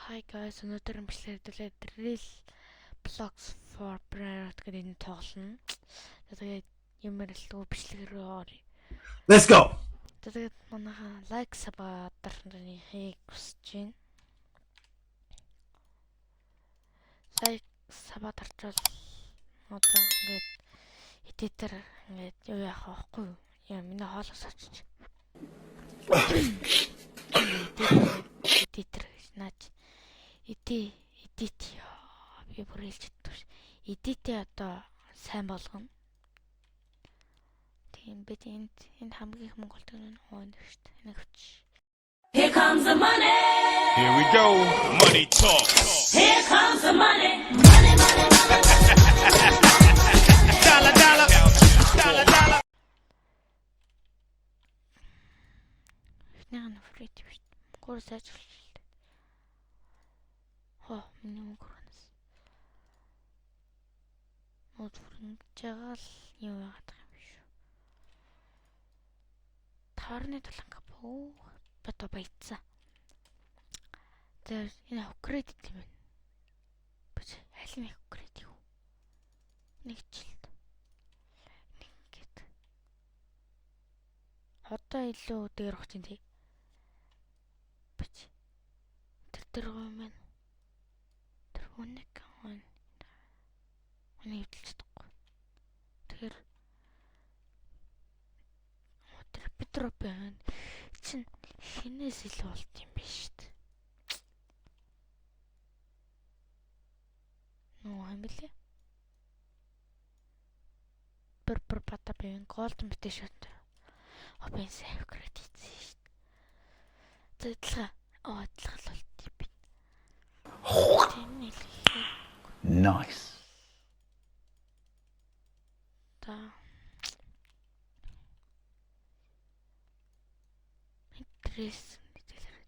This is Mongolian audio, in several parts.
Hi guys, өнөөдөр бичлэгдүүлээ Drill Blocks for Brainrot гэдэг энэ тоглоно. Тэгээд юм ярилгүй бичлэг рүү оръё. Let's go. Тэгээд манайха лайк сабадарны хийг хүсэж байна. Лайк сабадарчвал одоо ингээд эдитер ингээд юу яах вэ? Яа миний хоолоос очиж. Эдитер гэж наач. Эдит би бүр хэлж чаддаг ш. Эдитээ одоо сайн болгоно. Тийм бид энд хамгийн их Монголд нэг хооно шүү дээ. Нэг хүч. Here comes the money. Here we go. Money talk. Here comes the money. Money, money, money. Dollar, dollar. Dollar, dollar. Нэг фрит биш. Гур сайжруулж. Миний мөнгөрөөс. Мод фрэнгжагаал юу яагаад юм биш үү? Таарны таланга бөө бата баяцсан. Тэр энэ апгрейд юм байна. Бич аль нэг апгрейд юу? Нэг жилд. Нэг гээд. Одоо илүү дээр очив тий. Бич. Тэр гоо маань Өнөг хэвдэлж чадахгүй. Тэгэхээр Петро байна. Чин хинээс илүү болт юм биш үү? Нөө амилээ. Пер пата бэн голд мэтэ шат. Опен сейв кредит шүү дээ. Тэдлээ. Адлах л болт юм би. Nice. Да. Интерес мэдээлэл.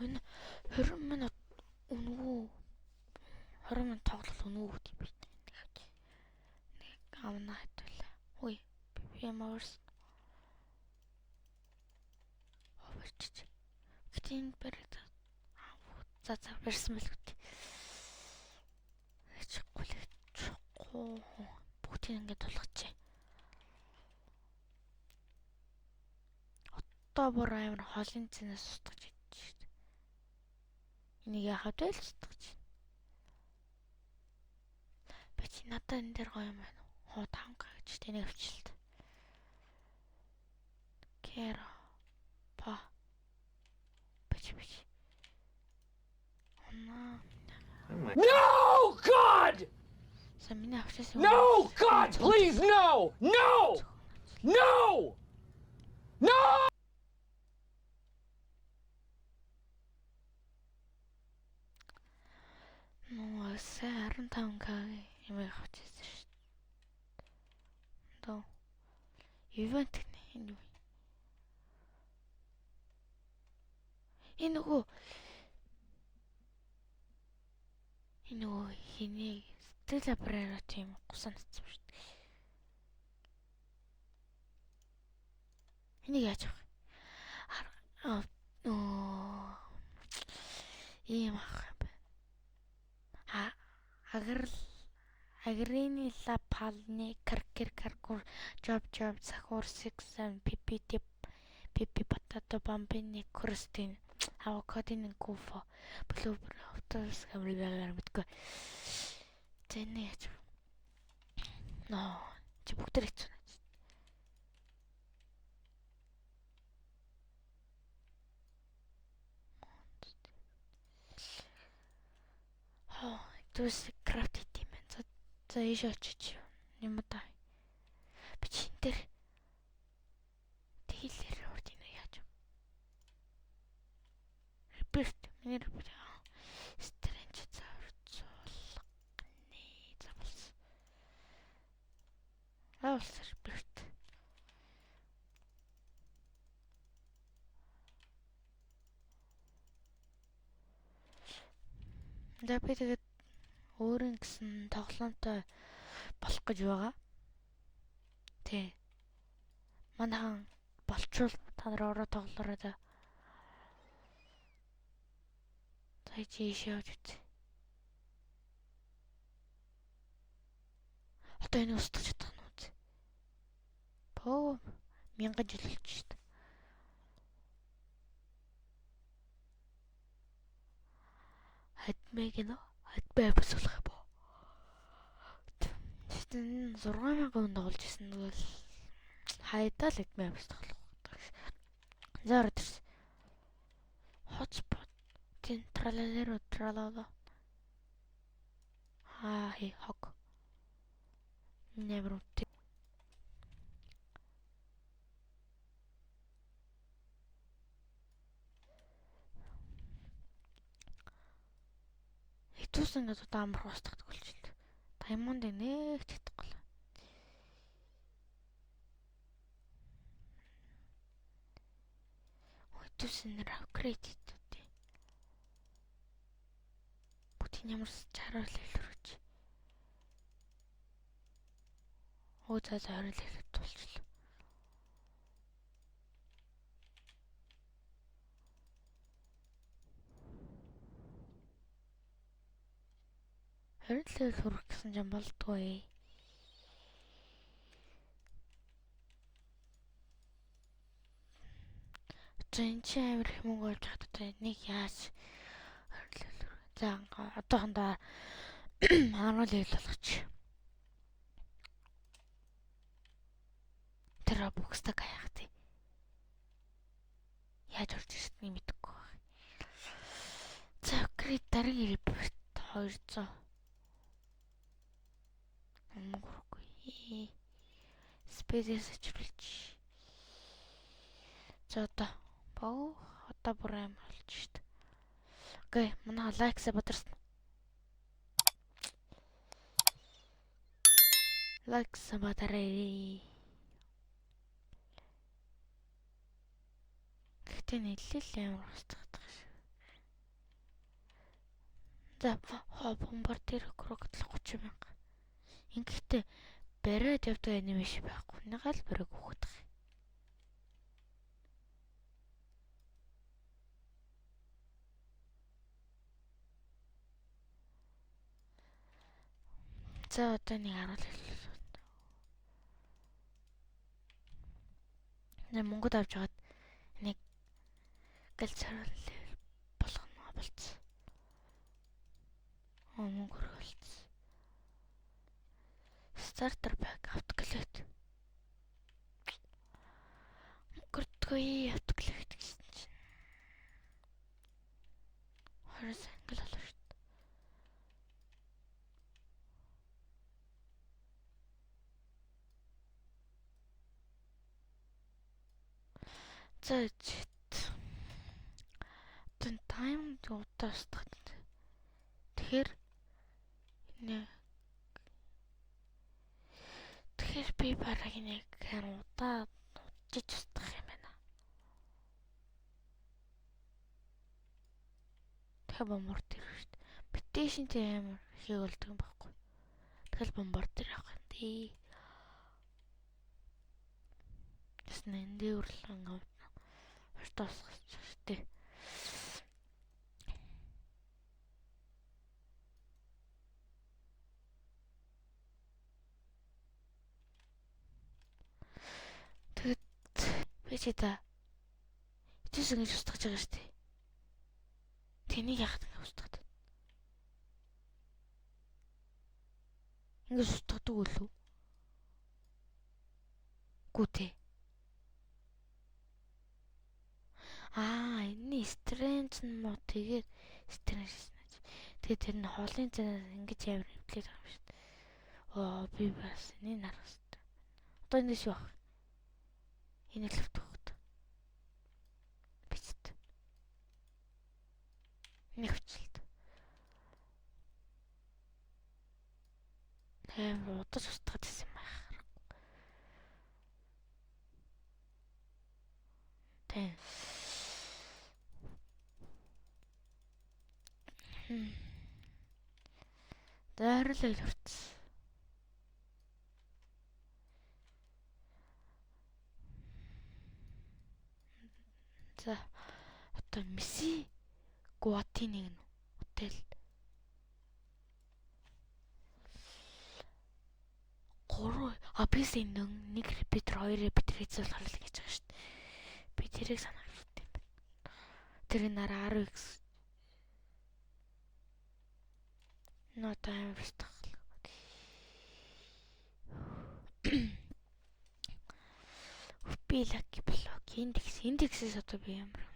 Энэ 20 минут өнгөө 20 минут тоглол өнгөө гэдэг би. Нэг амнаа хэвлээ. Ой, би ямарс. Овэрч. Гэтийн бэрэг. За барьсан мэл үү. Чихгүй л чихгүй. Бүгдийг ингээд тулгачээ. Одоо бүр амар холын цэнээс сутгаж идэж шүү дээ. Энийг яхад байл сутгаж. Бач надад энэ дээр гоё юм байна. Хоо танка гэж тэнийг авчилт. Кера. Па. Бач. No, God! No, God, please, no! No! No! No! Ну, саран танкагийн юм авчихсан шүү дээ. Доо. Ивент энэ. Энэ нөгөө хиний сэтгэл аппарат тийм гусан татсан шүү дээ. Энийг яаж авах? Ийм авах юм байна. Агрины лапалны каркур job сахур 6 pp батато бамбины крустин авокадоны гуфо блубер автобус камераар мэдгүй. Тэний яж. Ноо чи бүгд хэцүү. Түс крафт хийм байна. За ийш очиж юм да. Би чи энэ дээр тэйлэр урд энэ яаж. Репорт миний репорт. Стрэнч зарцуулганы завс. Репорт. Дэпэ тэгээд өөрийн гэсэн тоглоомтой болох гэж байгаа. Тэ. Манайхан болчвол та нар ороо тоглоорой да. За ийш явж үз. Одоо энэ устгах чадах нь үз. Боо 1000 жил болж шít. Хадмэг нэ хадбай босгох боо. Тэгтэн 6000 өнд олж исэн нь бол хайдаа л хадмай босгох. За ордерс. Hotspot. Тин тралалеро тралала. Хи хог. Never ут. Итүүс ингээд одоо амар устгах болж байна. Diamond нэг чадахгүй л. Итүүс нэр апгрейд хийдэ. Бүтэн ямар чараар л илрүүч. Оо за 20 л илрүүч болчихлоо. Харин л хүрэх гэсэн юм болдгоо. Зэнч амир хүмүүг олж чаддаг нэг яаж за одоохондоо 10 левел болгоч. Тэр бокстаг хаях тий. Яаж орж ирснийг мэдэхгүй байна. За апгрейд дараагийн репорт 200. Амгүйгүй. Спэдэс очруулж. За одоо бүр аим болж шít. Окей, манай лайкс батарсан. Лайкс батарей. Гэтэ нэлээл амар устгах шиг. За бомбардир крокодил 30,000. Ингэхдээ бариад явдаг анимашн байхгүй. Нэgal бараг хөөхдөг. За одоо нэг харуулъя. Монгод авч жагаад нэг галцаар левел болгоно болцсон. Монгор болцсон. Стартер пак автоклет. Монгордгүй автоклет гэсэн чинь. Харин англ болоо шүү. За тэн тайм утастах. Тэгэхээр би бараг нэг удаа удаж устгах юм байна. Тэгэхээр бомбардир шүү дээ. Petition-тэй амар хийг болдог юм байхгүй. Тэгэл бомбардир явах юм дээ. Тэснэ эндээ үрлэн авна. Хуртаасгах шүү дээ. Бэчэда. Итээс ингэж устгаж байгаа шүү дээ. Тэнийг яхад ингэ устгах. Ингэж устгадаг үлээ. Гүтээ. Энэ стрэнж нь мод тэгээд стрэнж гэж. Тэгээд тэр нь хоолын цанаас ингэж амар хөвлөж байгаа юм шүү дээ. Би бас энийг харах хэрэгтэй. Одоо энэ шүү баг. Энэ л хөвтөхөд. Бичт. Нэг хүчлээ. Амар удаж устгах гэсэн юм байна. Тэн. Дайрлал хүртсэн. За одоо Месси Гуати нэг нь. Тэгэл 3 PC нэг репетер 2 репетер хийцэл харал гэж байгаа шүү дээ. Би тэрийг санах хэрэгтэй юм байна. Тэр нараа 10x not time стах. Би лаки блок индексээс одоо би ямар юм.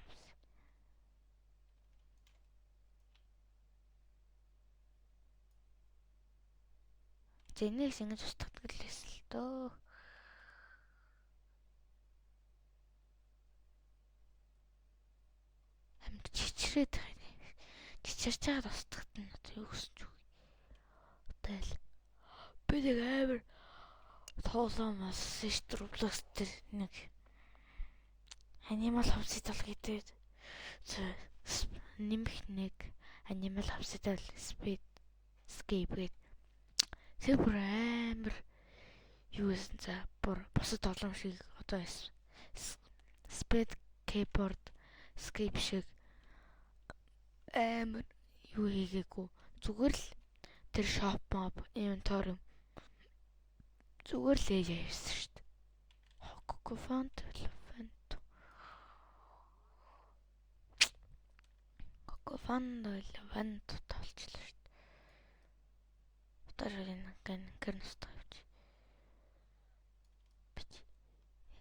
Зэнээс ингэж устгадаг л байсан л дөө. Амьд чичрээд байгаа юм. Чичэрч байгаад устгахад нь одоо юу гэсэн ч үгүй. Тэгэл би нэг амар тоолоомоос сестер Roblox дээр нэг анимал хавцдал гэдэг нэмэх нэг анимал хавцдал speed escape гэдэг тэр бүр амар юу гэсэн за бүр бусад олон шиг одоо speed keyboard escape шиг амар юу хийгээгүй зүгээр л тэр shop mob inventory зүгээр л ээж явсан шүү дээ. Coco font толчлаа шүү дээ. Одоо энэ гэр устгах явж. Бич.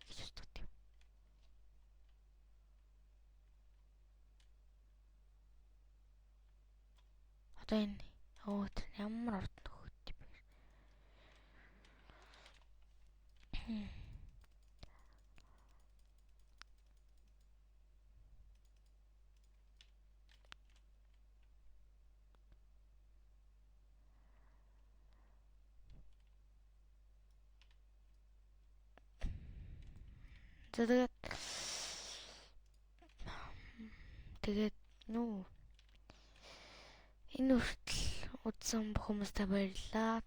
Яаж устгах юм? Одоо энэ ямар урд нөхөд юм бэ? Тэгээд нүү энэ хүртэл үзсэн бүх хүмүүстээ баярлалаа.